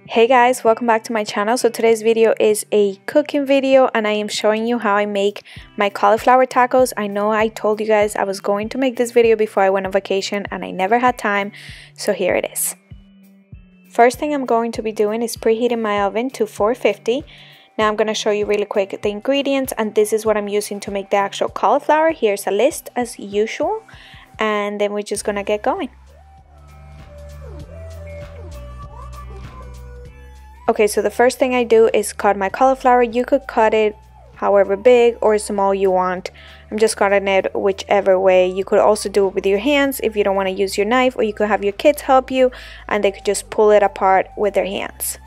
Hey guys, welcome back to my channel. So today's video is a cooking video and I am showing you how I make my cauliflower tacos. I know I told you guys I was going to make this video before I went on vacation and I never had time, so here it is. First thing I'm going to be doing is preheating my oven to 450. Now I'm going to show you really quick the ingredients, and this is what I'm using to make the actual cauliflower. Here's a list as usual, and then we're just going to get going. Okay, so the first thing I do is cut my cauliflower. You could cut it however big or small you want. I'm just cutting it whichever way. You could also do it with your hands if you don't want to use your knife, or you could have your kids help you and they could just pull it apart with their hands.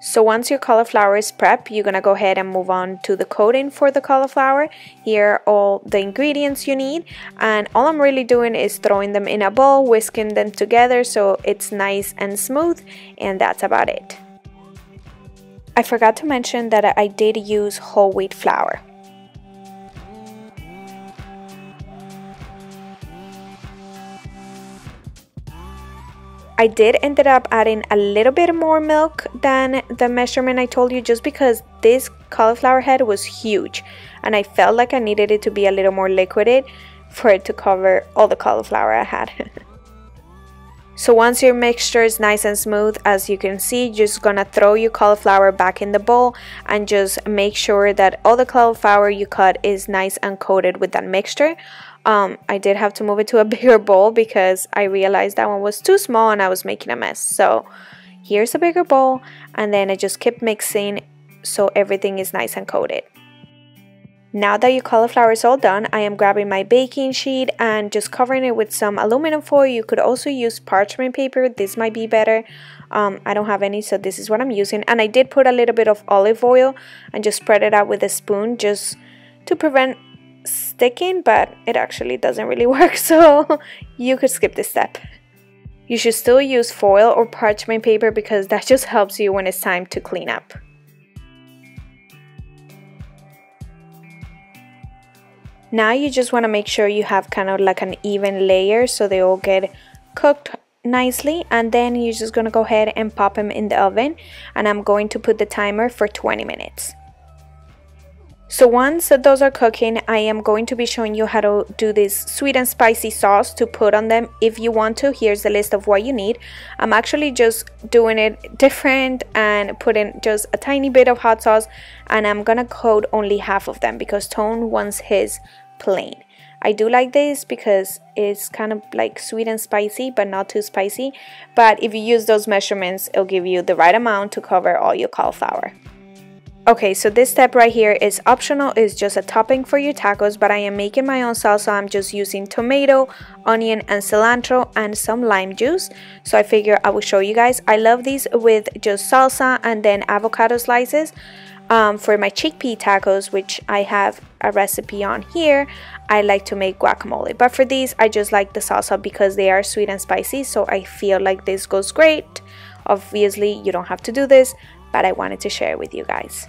So once your cauliflower is prepped, you're gonna go ahead and move on to the coating for the cauliflower. Here are all the ingredients you need, and all I'm really doing is throwing them in a bowl, whisking them together so it's nice and smooth, and that's about it. I forgot to mention that I did use whole wheat flour. I did ended up adding a little bit more milk than the measurement I told you, just because this cauliflower head was huge and I felt like I needed it to be a little more liquid for it to cover all the cauliflower I had. So once your mixture is nice and smooth, as you can see, you're just gonna throw your cauliflower back in the bowl and just make sure that all the cauliflower you cut is nice and coated with that mixture. I did have to move it to a bigger bowl because I realized that one was too small and I was making a mess. So here's a bigger bowl, and then I just keep mixing so everything is nice and coated. Now that your cauliflower is all done, I am grabbing my baking sheet and just covering it with some aluminum foil. You could also use parchment paper. This might be better. I don't have any, so this is what I'm using. And I did put a little bit of olive oil and just spread it out with a spoon just to prevent sticking, but it actually doesn't really work, so you could skip this step. You should still use foil or parchment paper because that just helps you when it's time to clean up. Now you just want to make sure you have kind of like an even layer so they all get cooked nicely, and then you're just going to go ahead and pop them in the oven, and I'm going to put the timer for 20 minutes. So once those are cooking, I am going to be showing you how to do this sweet and spicy sauce to put on them if you want to. Here's the list of what you need. I'm actually just doing it different and putting just a tiny bit of hot sauce, and I'm gonna coat only half of them because Tone wants his plain. I do like this because it's kind of like sweet and spicy but not too spicy, but if you use those measurements, it'll give you the right amount to cover all your cauliflower. Okay, so this step right here is optional. It's just a topping for your tacos, but I am making my own salsa. I'm just using tomato, onion, and cilantro and some lime juice. So I figure I will show you guys. I love these with just salsa and then avocado slices. For my chickpea tacos, which I have a recipe on here, I like to make guacamole. But for these, I just like the salsa because they are sweet and spicy. So I feel like this goes great. Obviously, you don't have to do this, but I wanted to share it with you guys.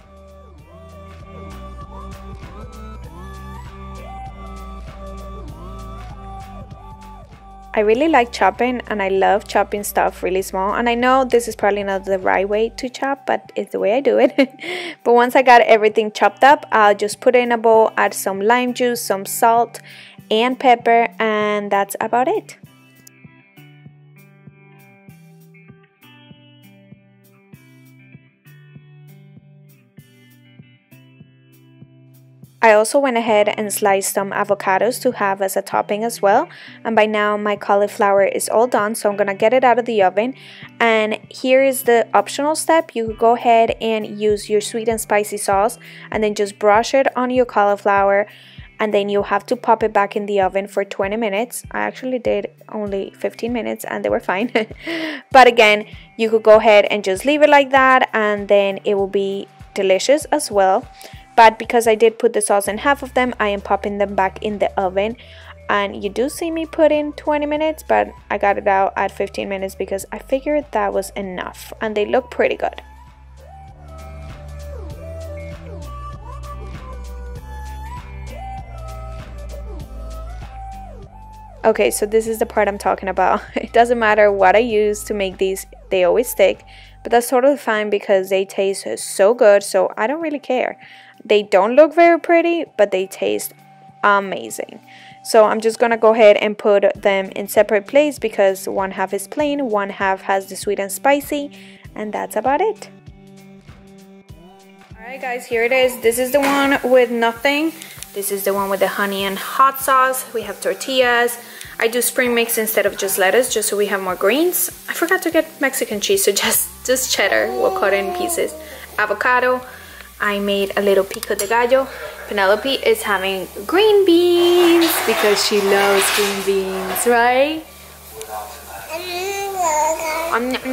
I really like chopping, and I love chopping stuff really small, and I know this is probably not the right way to chop, but it's the way I do it. But once I got everything chopped up, I'll just put it in a bowl, add some lime juice, some salt and pepper, and that's about it. I also went ahead and sliced some avocados to have as a topping as well. And by now my cauliflower is all done, so I'm gonna get it out of the oven. And here is the optional step. You could go ahead and use your sweet and spicy sauce and then just brush it on your cauliflower, and then you have to pop it back in the oven for 20 minutes. I actually did only 15 minutes and they were fine. But again, you could go ahead and just leave it like that, and then it will be delicious as well. But because I did put the sauce in half of them, I am popping them back in the oven. And you do see me put in 20 minutes, but I got it out at 15 minutes because I figured that was enough. And they look pretty good. Okay, so this is the part I'm talking about. It doesn't matter what I use to make these, they always stick. But that's totally fine because they taste so good, so I don't really care. They don't look very pretty, but they taste amazing. So I'm just gonna go ahead and put them in separate plates because one half is plain, one half has the sweet and spicy, and that's about it. Alright guys, here it is. This is the one with nothing. This is the one with the honey and hot sauce. We have tortillas. I do spring mix instead of just lettuce, just so we have more greens. I forgot to get Mexican cheese, so just cheddar. We'll cut it in pieces. Avocado. I made a little pico de gallo. Penelope is having green beans because she loves green beans, right?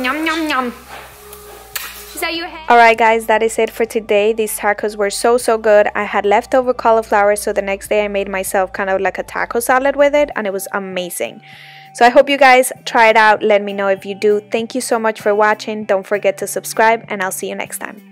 Yum, yum, yum. Alright guys, that is it for today. These tacos were so good. I had leftover cauliflower, so the next day I made myself kind of like a taco salad with it, and it was amazing. So I hope you guys try it out. Let me know if you do. Thank you so much for watching. Don't forget to subscribe, and I'll see you next time.